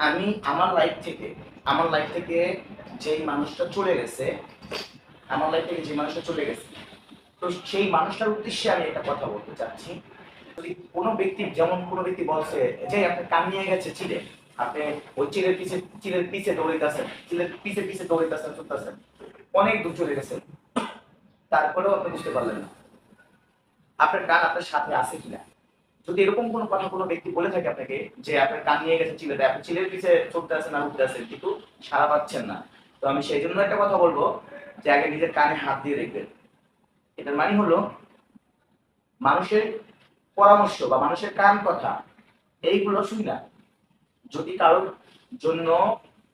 আমি আমার লাইফ থেকে যেই মানুষটা চলে গেছে, আমার লাইফ থেকে যে মানুষটা চলে গেছে, তো সেই মানুষটার উদ্দেশ্যে আমি একটা কথা বলতে চাচ্ছি। যদি কোনো ব্যক্তি বলছে যে আপনি কান নিয়ে গেছে চিলে, আপনি ওই চিলের পিছে দৌড়াইতেছেন, চিলের পিছে পিছে দৌড়াইতেছেন, চলতেছেন, অনেক দূর চলে গেছেন, তারপরেও আপনি বুঝতে পারলেন না আপনার কান আপনার সাথে আছে কিনা। যদি এরকম কোনো কথা কোনো ব্যক্তি বলে থাকে আপনাকে যে আপনার কান নিয়ে গেছে চিলেতে, আপনি চিলের পিছে চলতে আছেন আর উঠতে আছেন কিন্তু সাড়া পাচ্ছেন না, তো আমি সেই জন্য একটা কথা বলবো যে আগে নিজের কানে হাত দিয়ে দেখবেন। এটার মানে হলো মানুষের পরামর্শ বা মানুষের কান কথা এইগুলো শুনি না। যদি কারোর জন্য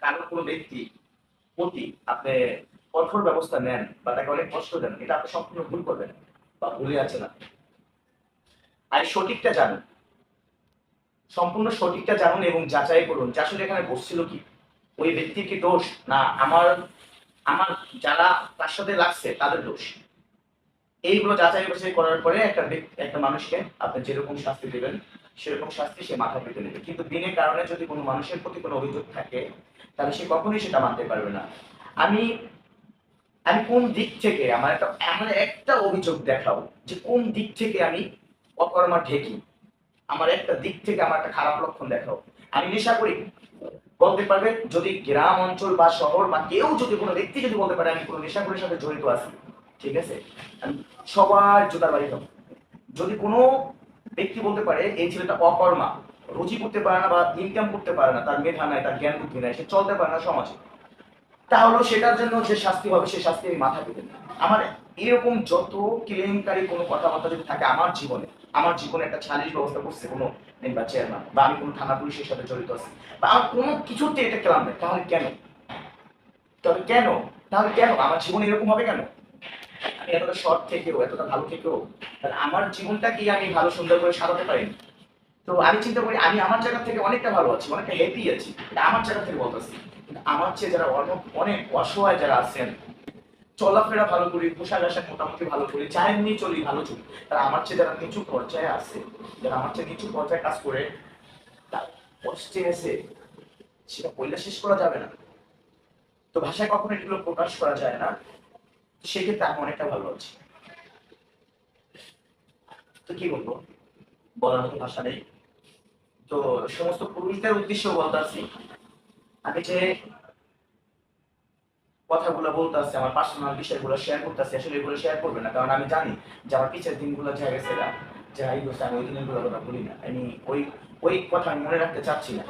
কারোর কোনো ব্যক্তি প্রতি আপনি কঠোর ব্যবস্থা নেন বা তাকে অনেক কষ্ট দেন, এটা আপনি সম্পূর্ণ ভুল করবেন বা ভুলে আছেন আপনি। আর সঠিকটা জানুন, সম্পূর্ণ সঠিকটা জানুন এবং যাচাই করুন যে আসলে এখানে বসছিল কি, ওই ব্যক্তির কি দোষ না আমার আমার যারা তার সাথে লাগছে তাদের দোষ। এইগুলো যাচাই বাছাই করার পরে একটা মানুষকে আপনি যেরকম শাস্তি দেবেন সেরকম শাস্তি সে মাথা পেতে নেবে। কিন্তু বিনা কারণে যদি কোনো মানুষের প্রতি কোনো অভিযোগ থাকে তাহলে সে কখনোই সেটা মানতে পারবে না। আমি আমি কোন দিক থেকে আমার একটা অভিযোগ দেখাও যে কোন দিক থেকে আমি অকর্মা ঢেকি, আমার একটা দিক থেকে আমার একটা খারাপ লক্ষণ দেখাও। আমি নেশা করি বলতে পারবে, যদি গ্রাম অঞ্চল বা শহর বা কেউ যদি কোনো ব্যক্তি যদি বলতে পারে আমি কোনো নেশাখোরের সাথে জড়িত আছি, ঠিক আছে, আমি সবার জুতার বাড়ি খাবো। যদি কোনো ব্যক্তি বলতে পারে এই ছেলেটা অকর্মা, রুজি করতে পারে না বা ইনকাম করতে পারে না, তার মেধা নাই, তার জ্ঞান বুদ্ধি নাই, সে চলতে পারে না সমাজে, তাহলে সেটার জন্য যে শাস্তি হবে সে শাস্তি আমি মাথা পেতে না। আমার এরকম যত কেলেঙ্কারি কোনো কথাবার্তা যদি থাকে আমার জীবনে একটা সালিশ ব্যবস্থা করছে কোনো মেম্বার চেয়ারম্যান বা আমি কোনো থানা পুলিশের সাথে জড়িত আছি বা আমার কোনো কিছুতে এটা কেলাম নেই, তাহলে কেন তাহলে কেন আমার জীবনে এরকম হবে কেন? আমি এতটা শর্ট থেকেও এতটা ভালো থেকেও তাহলে আমার জীবনটা কি আমি ভালো সুন্দর করে সাজাতে পারিনি? তো আমি চিন্তা করি আমি আমার জায়গা থেকে অনেকটা ভালো আছি, অনেকটা হ্যাপি আছি, এটা আমার জায়গা থেকে বলতেছি। কিন্তু আমার চেয়ে যারা অনেক অসহায় যারা আছেন, চলাফেরা ভালো করি, পোশাক আশাক মোটামুটি ভালো করি, যা এমনি চলি ভালো চলি, তারা আমার চেয়ে যারা নিচু পর্যায়ে আছে, যারা আমার চেয়ে নিচু পর্যায়ে কাজ করে, তার কষ্টে আছে সেটা বইলে শেষ করা যাবে না। তো ভাষায় কখনো এগুলো প্রকাশ করা যায় না। তো সেক্ষেত্রে আমি অনেকটা ভালো আছি। তো কি বলবো, বলার মতো ভাষা নেই। তো সমস্ত পুরুষদের উদ্দেশ্যে বলতে আছি, আমি যে কথাগুলো বলতেছি, আমার পার্সোনাল বিষয়গুলো শেয়ার করতেছি, আসলে এগুলো শেয়ার করবে না, কারণ আমি জানি যে আমার পিছের দিনগুলো যা গেছে যা যাই গেছে আমি ওই দিনগুলোর কথা বলি না, আমি ওই ওই কথা আমি মনে রাখতে চাচ্ছি না।